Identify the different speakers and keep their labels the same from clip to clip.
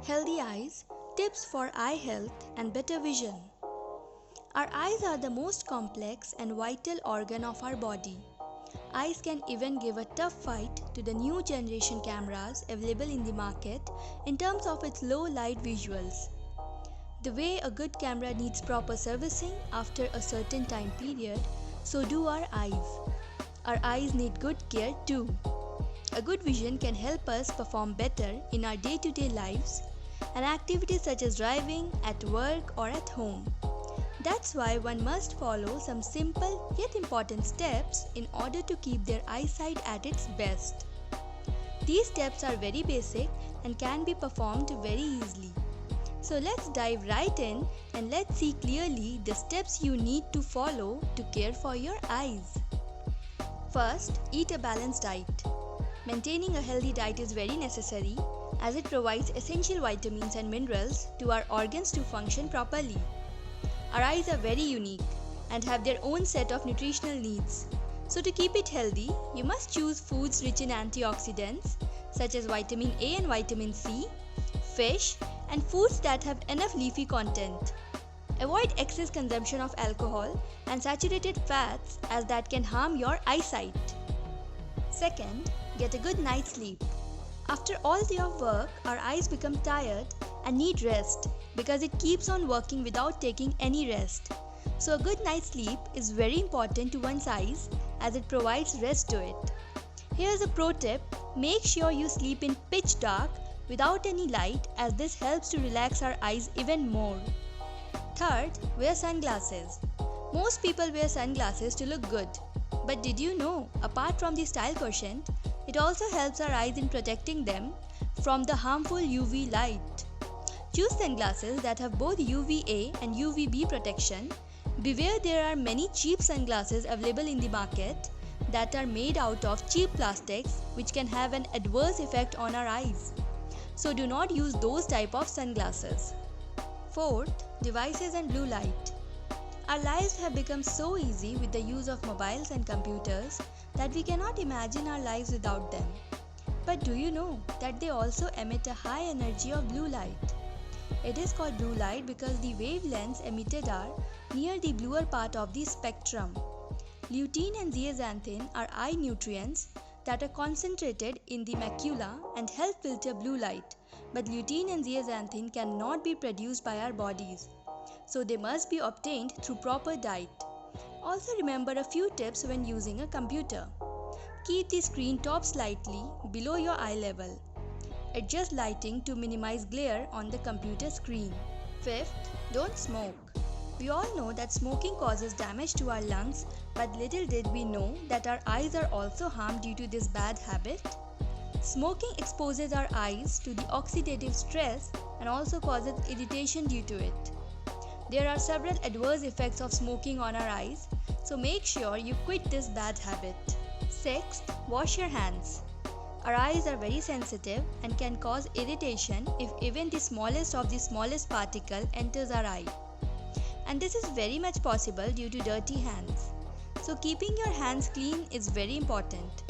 Speaker 1: Healthy eyes, tips for eye health and better vision. Our eyes are the most complex and vital organ of our body. Eyes can even give a tough fight to the new generation cameras available in the market in terms of its low light visuals. The way a good camera needs proper servicing after a certain time period, so do our eyes. Our eyes need good care too. A good vision can help us perform better in our day-to-day lives and activities such as driving, at work or at home. That's why one must follow some simple yet important steps in order to keep their eyesight at its best. These steps are very basic and can be performed very easily. So let's dive right in and let's see clearly the steps you need to follow to care for your eyes. First, eat a balanced diet. Maintaining a healthy diet is very necessary as it provides essential vitamins and minerals to our organs to function properly. Our eyes are very unique and have their own set of nutritional needs. So to keep it healthy, you must choose foods rich in antioxidants such as vitamin A and vitamin C, fish, and foods that have enough leafy content. Avoid excess consumption of alcohol and saturated fats as that can harm your eyesight. Second, get a good night's sleep. After all day of work, our eyes become tired and need rest because it keeps on working without taking any rest. So a good night's sleep is very important to one's eyes as it provides rest to it. Here's a pro tip: make sure you sleep in pitch dark without any light as this helps to relax our eyes even more. Third, wear sunglasses. Most people wear sunglasses to look good. But did you know, apart from the style quotient, it also helps our eyes in protecting them from the harmful UV light. Choose sunglasses that have both UVA and UVB protection. Beware, there are many cheap sunglasses available in the market that are made out of cheap plastics which can have an adverse effect on our eyes. So do not use those type of sunglasses. Fourth, devices and blue light. Our lives have become so easy with the use of mobiles and computers that we cannot imagine our lives without them. But do you know that they also emit a high energy of blue light? It is called blue light because the wavelengths emitted are near the bluer part of the spectrum. Lutein and zeaxanthin are eye nutrients that are concentrated in the macula and help filter blue light. But lutein and zeaxanthin cannot be produced by our bodies, so they must be obtained through proper diet. Also remember a few tips when using a computer. Keep the screen top slightly below your eye level. Adjust lighting to minimize glare on the computer screen. Fifth, don't smoke. We all know that smoking causes damage to our lungs, but little did we know that our eyes are also harmed due to this bad habit. Smoking exposes our eyes to the oxidative stress and also causes irritation due to it. There are several adverse effects of smoking on our eyes, so make sure you quit this bad habit. Sixth, wash your hands. Our eyes are very sensitive and can cause irritation if even the smallest of the smallest particle enters our eye. And this is very much possible due to dirty hands. So keeping your hands clean is very important.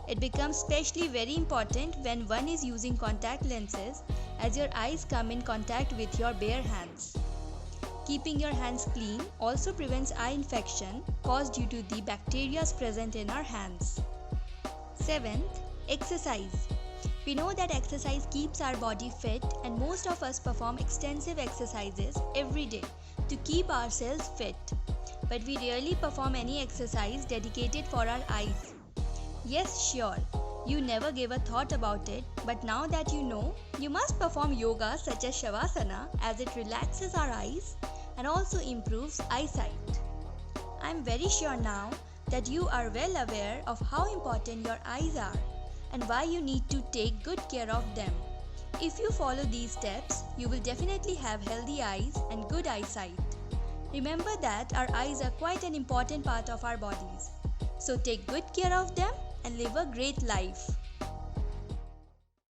Speaker 1: It becomes especially very important when one is using contact lenses as your eyes come in contact with your bare hands. Keeping your hands clean also prevents eye infection caused due to the bacteria present in our hands. Seventh, exercise. We know that exercise keeps our body fit and most of us perform extensive exercises every day to keep ourselves fit. But we rarely perform any exercise dedicated for our eyes. Yes, sure, you never gave a thought about it, but now that you know, you must perform yoga such as Shavasana as it relaxes our eyes and also improves eyesight. I am very sure now that you are well aware of how important your eyes are and why you need to take good care of them. If you follow these steps, you will definitely have healthy eyes and good eyesight. Remember that our eyes are quite an important part of our bodies. So take good care of them and live a great life.